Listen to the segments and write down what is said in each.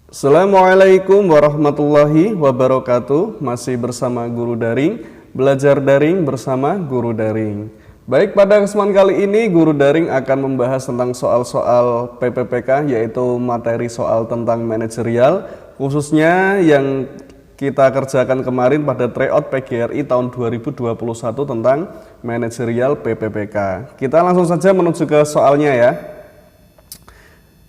Assalamualaikum warahmatullahi wabarakatuh. Masih bersama Guru Daring, belajar daring bersama Guru Daring. Baik, pada kesempatan kali ini Guru Daring akan membahas tentang soal-soal PPPK, yaitu materi soal tentang manajerial, khususnya yang kita kerjakan kemarin pada tryout PGRI tahun 2021 tentang manajerial PPPK. Kita langsung saja menuju ke soalnya ya.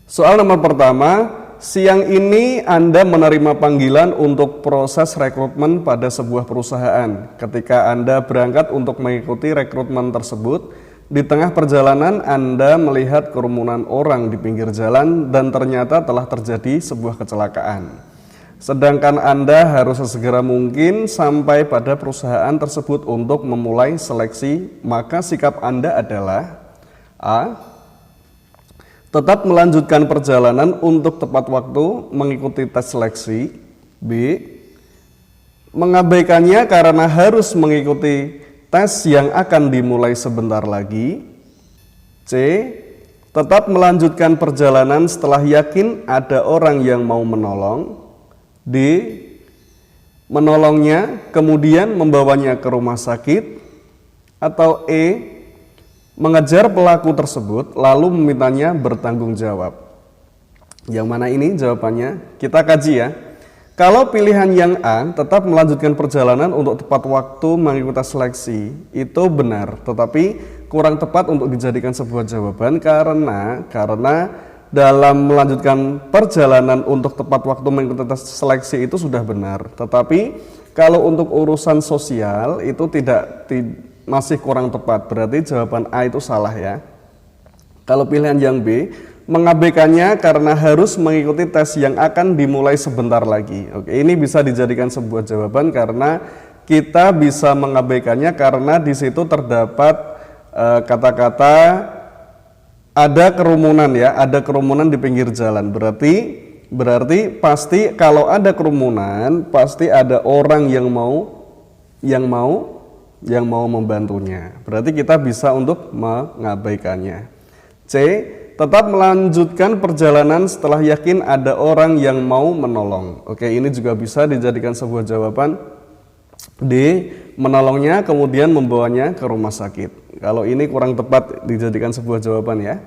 Soal nomor pertama, siang ini Anda menerima panggilan untuk proses rekrutmen pada sebuah perusahaan. Ketika Anda berangkat untuk mengikuti rekrutmen tersebut, di tengah perjalanan Anda melihat kerumunan orang di pinggir jalan dan ternyata telah terjadi sebuah kecelakaan. Sedangkan Anda harus sesegera mungkin sampai pada perusahaan tersebut untuk memulai seleksi, maka sikap Anda adalah A. Tetap melanjutkan perjalanan untuk tepat waktu mengikuti tes seleksi. B. Mengabaikannya karena harus mengikuti tes yang akan dimulai sebentar lagi. C. Tetap melanjutkan perjalanan setelah yakin ada orang yang mau menolong. D. Menolongnya kemudian membawanya ke rumah sakit. Atau E. Mengejar pelaku tersebut lalu memintanya bertanggung jawab. Yang mana ini jawabannya? Kita kaji ya. Kalau pilihan yang A, tetap melanjutkan perjalanan untuk tepat waktu mengikuti seleksi, itu benar, tetapi kurang tepat untuk dijadikan sebuah jawaban karena dalam melanjutkan perjalanan untuk tepat waktu mengikuti tes seleksi itu sudah benar. Tetapi kalau untuk urusan sosial itu masih kurang tepat, berarti jawaban A itu salah ya. Kalau pilihan yang B, mengabaikannya karena harus mengikuti tes yang akan dimulai sebentar lagi. Oke, ini bisa dijadikan sebuah jawaban karena kita bisa mengabaikannya karena di situ terdapat kata-kata ada kerumunan ya, ada kerumunan di pinggir jalan. Berarti pasti kalau ada kerumunan pasti ada orang yang mau membantunya. Berarti kita bisa untuk mengabaikannya. C. Tetap melanjutkan perjalanan setelah yakin ada orang yang mau menolong. Oke, ini juga bisa dijadikan sebuah jawaban. D. Menolongnya kemudian membawanya ke rumah sakit. Kalau ini kurang tepat dijadikan sebuah jawaban ya.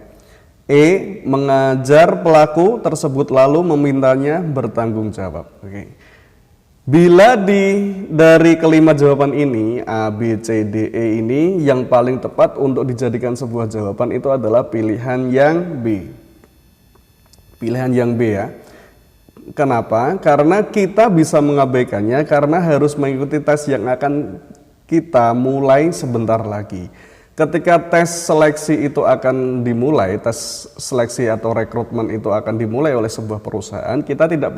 E. Mengajar pelaku tersebut lalu memintanya bertanggung jawab. Oke. Bila dari kelima jawaban ini, A, B, C, D, E ini yang paling tepat untuk dijadikan sebuah jawaban itu adalah pilihan yang B. Pilihan yang B ya. Kenapa? Karena kita bisa mengabaikannya karena harus mengikuti tes yang akan kita mulai sebentar lagi. Ketika tes seleksi itu akan dimulai, tes seleksi atau rekrutmen itu akan dimulai oleh sebuah perusahaan, kita tidak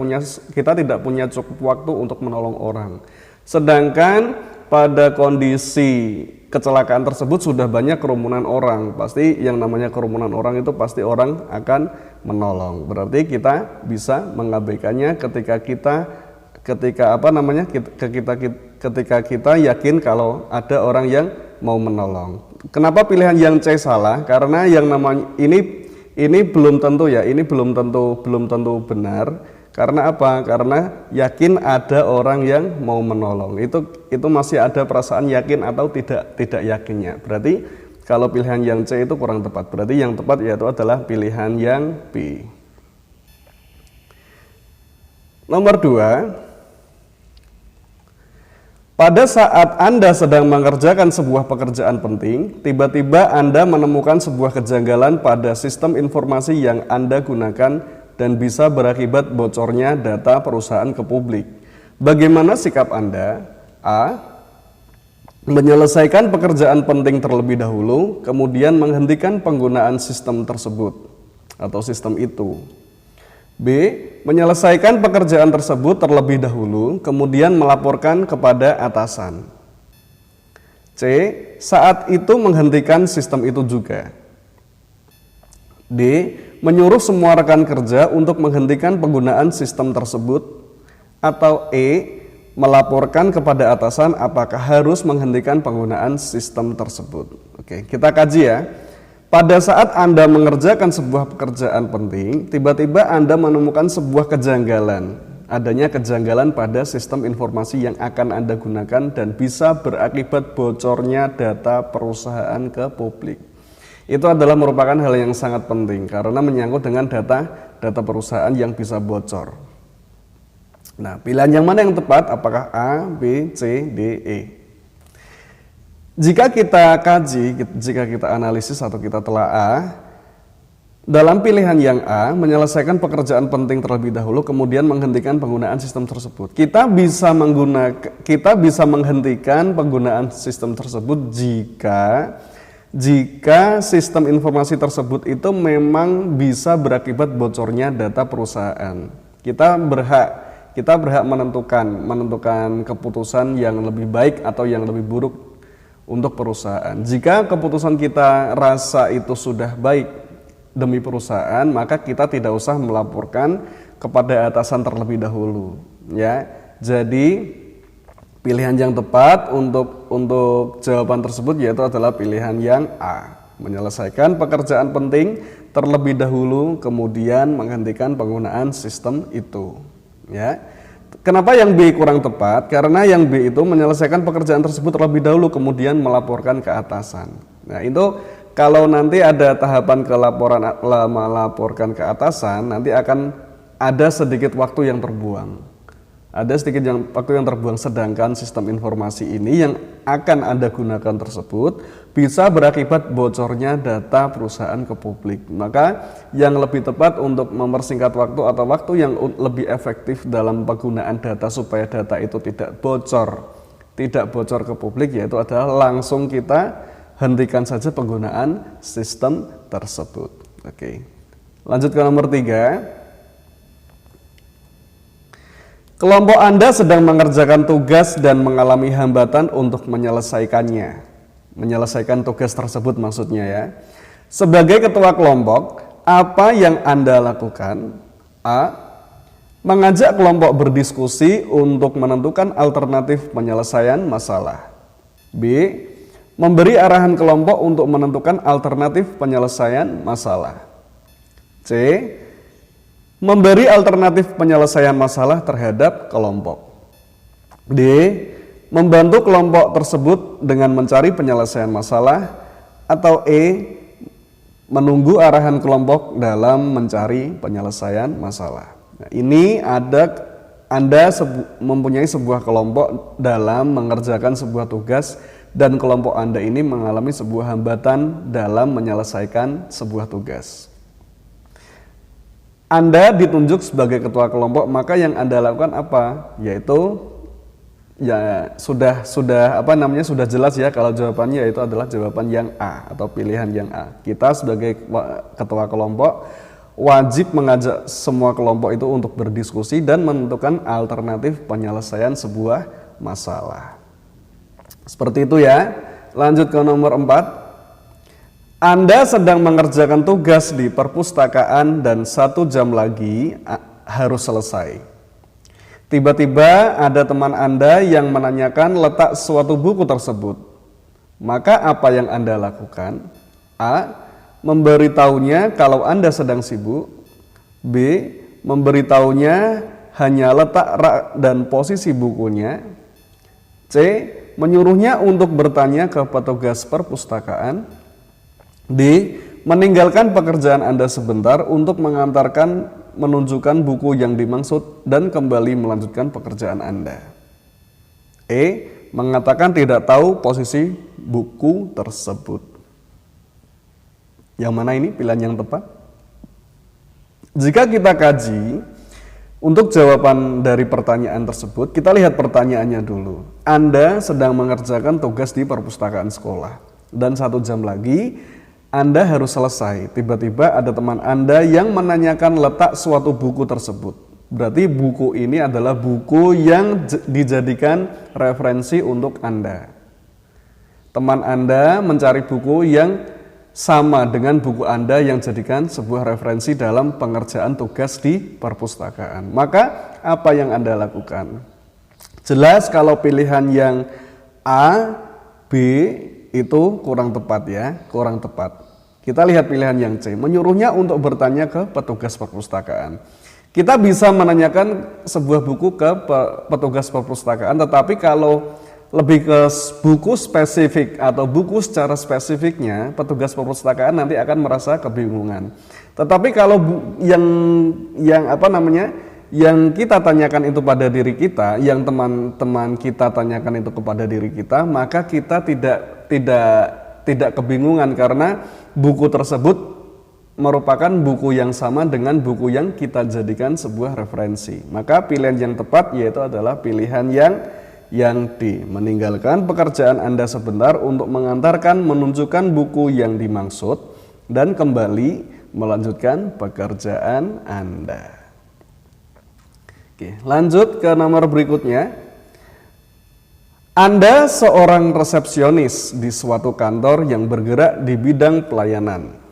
punya cukup waktu untuk menolong orang. Sedangkan pada kondisi kecelakaan tersebut sudah banyak kerumunan orang, pasti yang namanya kerumunan orang itu pasti orang akan menolong. Berarti kita bisa mengabaikannya ketika kita yakin kalau ada orang yang mau menolong. Kenapa pilihan yang C salah? Karena yang namanya ini belum tentu ya, ini belum tentu benar. Karena apa? Karena yakin ada orang yang mau menolong. Itu masih ada perasaan yakin atau tidak yakinnya. Berarti kalau pilihan yang C itu kurang tepat. Berarti yang tepat yaitu adalah pilihan yang B. Nomor 2. Pada saat Anda sedang mengerjakan sebuah pekerjaan penting, tiba-tiba Anda menemukan sebuah kejanggalan pada sistem informasi yang Anda gunakan dan bisa berakibat bocornya data perusahaan ke publik. Bagaimana sikap Anda? A. Menyelesaikan pekerjaan penting terlebih dahulu, kemudian menghentikan penggunaan sistem tersebut atau sistem itu. B. Menyelesaikan pekerjaan tersebut terlebih dahulu, kemudian melaporkan kepada atasan. C. Saat itu menghentikan sistem itu juga. D. Menyuruh semua rekan kerja untuk menghentikan penggunaan sistem tersebut. Atau E. Melaporkan kepada atasan apakah harus menghentikan penggunaan sistem tersebut. Oke, kita kaji ya. Pada saat Anda mengerjakan sebuah pekerjaan penting, tiba-tiba Anda menemukan sebuah kejanggalan. Adanya kejanggalan pada sistem informasi yang akan Anda gunakan dan bisa berakibat bocornya data perusahaan ke publik. Itu adalah merupakan hal yang sangat penting karena menyangkut dengan data perusahaan yang bisa bocor. Nah, pilihan yang mana yang tepat? Apakah A, B, C, D, E? Jika kita kaji, jika kita analisis atau kita telaah, dalam pilihan yang A, menyelesaikan pekerjaan penting terlebih dahulu, kemudian menghentikan penggunaan sistem tersebut. Kita bisa menghentikan penggunaan sistem tersebut jika sistem informasi tersebut itu memang bisa berakibat bocornya data perusahaan. Kita berhak menentukan keputusan yang lebih baik atau yang lebih buruk untuk perusahaan. Jika keputusan kita rasa itu sudah baik demi perusahaan, maka kita tidak usah melaporkan kepada atasan terlebih dahulu, ya. Jadi pilihan yang tepat untuk jawaban tersebut yaitu adalah pilihan yang A, menyelesaikan pekerjaan penting terlebih dahulu kemudian menghentikan penggunaan sistem itu, ya. Kenapa yang B kurang tepat? Karena yang B itu menyelesaikan pekerjaan tersebut terlebih dahulu kemudian melaporkan ke atasan. Nah, itu kalau nanti ada tahapan melaporkan ke atasan, nanti akan ada sedikit waktu yang terbuang. Ada sedikit waktu yang terbuang, sedangkan sistem informasi ini yang akan Anda gunakan tersebut bisa berakibat bocornya data perusahaan ke publik. Maka yang lebih tepat untuk mempersingkat waktu atau waktu yang lebih efektif dalam penggunaan data supaya data itu tidak bocor ke publik, yaitu adalah langsung kita hentikan saja penggunaan sistem tersebut. Oke. Lanjut ke nomor 3. Kelompok Anda sedang mengerjakan tugas dan mengalami hambatan untuk menyelesaikannya. Menyelesaikan tugas tersebut maksudnya, ya. Sebagai ketua kelompok, apa yang Anda lakukan? A. Mengajak kelompok berdiskusi untuk menentukan alternatif penyelesaian masalah. B. Memberi arahan kelompok untuk menentukan alternatif penyelesaian masalah. C. Memberi alternatif penyelesaian masalah terhadap kelompok. D. Membantu kelompok tersebut dengan mencari penyelesaian masalah. Atau E. Menunggu arahan kelompok dalam mencari penyelesaian masalah. Nah, ini Anda mempunyai sebuah kelompok dalam mengerjakan sebuah tugas dan kelompok Anda ini mengalami sebuah hambatan dalam menyelesaikan sebuah tugas. Anda ditunjuk sebagai ketua kelompok, maka yang Anda lakukan apa? Yaitu ya sudah jelas ya kalau jawabannya yaitu adalah jawaban yang A atau pilihan yang A. Kita sebagai ketua kelompok wajib mengajak semua kelompok itu untuk berdiskusi dan menentukan alternatif penyelesaian sebuah masalah. Seperti itu ya. Lanjut ke nomor 4. Anda sedang mengerjakan tugas di perpustakaan dan 1 jam lagi harus selesai. Tiba-tiba ada teman Anda yang menanyakan letak suatu buku tersebut. Maka apa yang Anda lakukan? A. Memberitahunya kalau Anda sedang sibuk. B. Memberitahunya hanya letak rak dan posisi bukunya. C. Menyuruhnya untuk bertanya ke petugas perpustakaan. D. Meninggalkan pekerjaan Anda sebentar untuk menunjukkan buku yang dimaksud dan kembali melanjutkan pekerjaan Anda. E. Mengatakan tidak tahu posisi buku tersebut. Yang mana ini pilihan yang tepat? Jika kita kaji, untuk jawaban dari pertanyaan tersebut, kita lihat pertanyaannya dulu. Anda sedang mengerjakan tugas di perpustakaan sekolah dan 1 jam lagi Anda harus selesai. Tiba-tiba ada teman Anda yang menanyakan letak suatu buku tersebut. Berarti buku ini adalah buku yang dijadikan referensi untuk Anda. Teman Anda mencari buku yang sama dengan buku Anda yang jadikan sebuah referensi dalam pengerjaan tugas di perpustakaan. Maka apa yang Anda lakukan? Jelas kalau pilihan yang A, B itu kurang tepat ya, kurang tepat. Kita lihat pilihan yang C, menyuruhnya untuk bertanya ke petugas perpustakaan. Kita bisa menanyakan sebuah buku ke petugas perpustakaan, tetapi kalau lebih ke buku spesifik atau buku secara spesifiknya, petugas perpustakaan nanti akan merasa kebingungan. Tetapi kalau yang kita tanyakan itu pada diri kita, yang teman-teman kita tanyakan itu kepada diri kita, maka kita tidak kebingungan karena buku tersebut merupakan buku yang sama dengan buku yang kita jadikan sebuah referensi. Maka pilihan yang tepat yaitu adalah pilihan yang D, meninggalkan pekerjaan Anda sebentar untuk menunjukkan buku yang dimaksud dan kembali melanjutkan pekerjaan Anda. Oke, lanjut ke nomor berikutnya. Anda seorang resepsionis di suatu kantor yang bergerak di bidang pelayanan.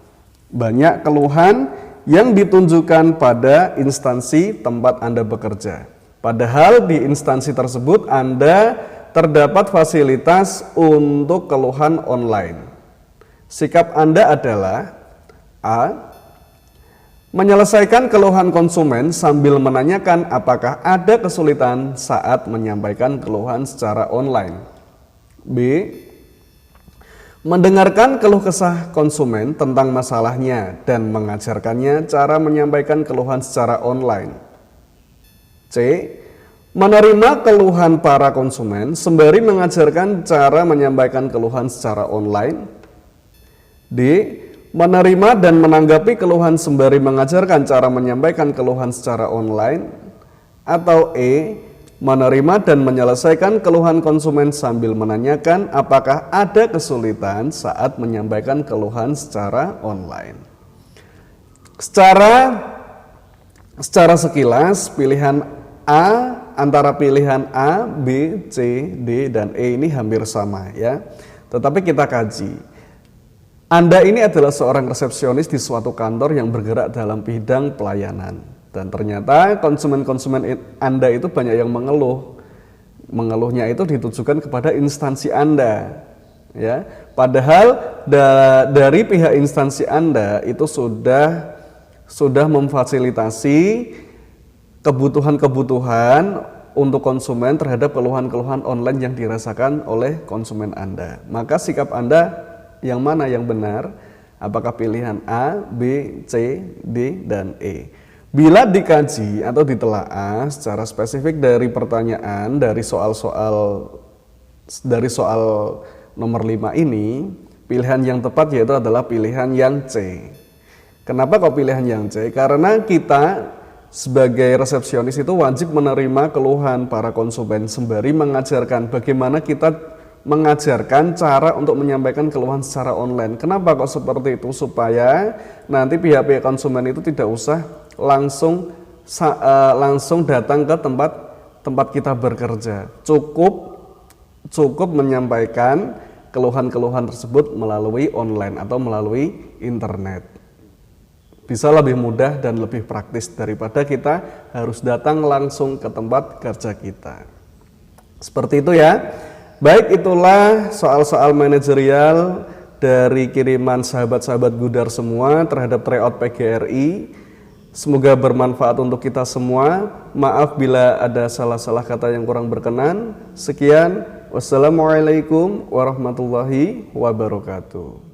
Banyak keluhan yang ditunjukkan pada instansi tempat Anda bekerja. Padahal di instansi tersebut Anda terdapat fasilitas untuk keluhan online. Sikap Anda adalah A. Menyelesaikan keluhan konsumen sambil menanyakan apakah ada kesulitan saat menyampaikan keluhan secara online. B. Mendengarkan keluh kesah konsumen tentang masalahnya dan mengajarkannya cara menyampaikan keluhan secara online. C. Menerima keluhan para konsumen sembari mengajarkan cara menyampaikan keluhan secara online. D. Menerima dan menanggapi keluhan sembari mengajarkan cara menyampaikan keluhan secara online. Atau E. Menerima dan menyelesaikan keluhan konsumen sambil menanyakan apakah ada kesulitan saat menyampaikan keluhan secara online. Secara sekilas pilihan A antara pilihan A, B, C, D, dan E ini hampir sama ya. Tetapi kita kaji. Anda ini adalah seorang resepsionis di suatu kantor yang bergerak dalam bidang pelayanan. Dan ternyata konsumen-konsumen Anda itu banyak yang mengeluh. Mengeluhnya itu ditujukan kepada instansi Anda. Ya, padahal dari pihak instansi Anda itu sudah memfasilitasi kebutuhan-kebutuhan untuk konsumen terhadap keluhan-keluhan online yang dirasakan oleh konsumen Anda. Maka sikap Anda yang mana yang benar? Apakah pilihan A, B, C, D, dan E? Bila dikaji atau ditelaah secara spesifik dari pertanyaan, dari soal nomor 5 ini, pilihan yang tepat yaitu adalah pilihan yang C. Kenapa kok pilihan yang C? Karena kita sebagai resepsionis itu wajib menerima keluhan para konsumen sembari mengajarkan bagaimana kita mengajarkan cara untuk menyampaikan keluhan secara online. Kenapa kok seperti itu? Supaya nanti pihak-pihak konsumen itu tidak usah langsung datang ke tempat kita bekerja. Cukup menyampaikan keluhan-keluhan tersebut melalui online atau melalui internet. Bisa lebih mudah dan lebih praktis daripada kita harus datang langsung ke tempat kerja kita. Seperti itu ya. Baik, itulah soal-soal manajerial dari kiriman sahabat-sahabat Gudar semua terhadap tryout PGRI. Semoga bermanfaat untuk kita semua. Maaf bila ada salah-salah kata yang kurang berkenan. Sekian, wassalamualaikum warahmatullahi wabarakatuh.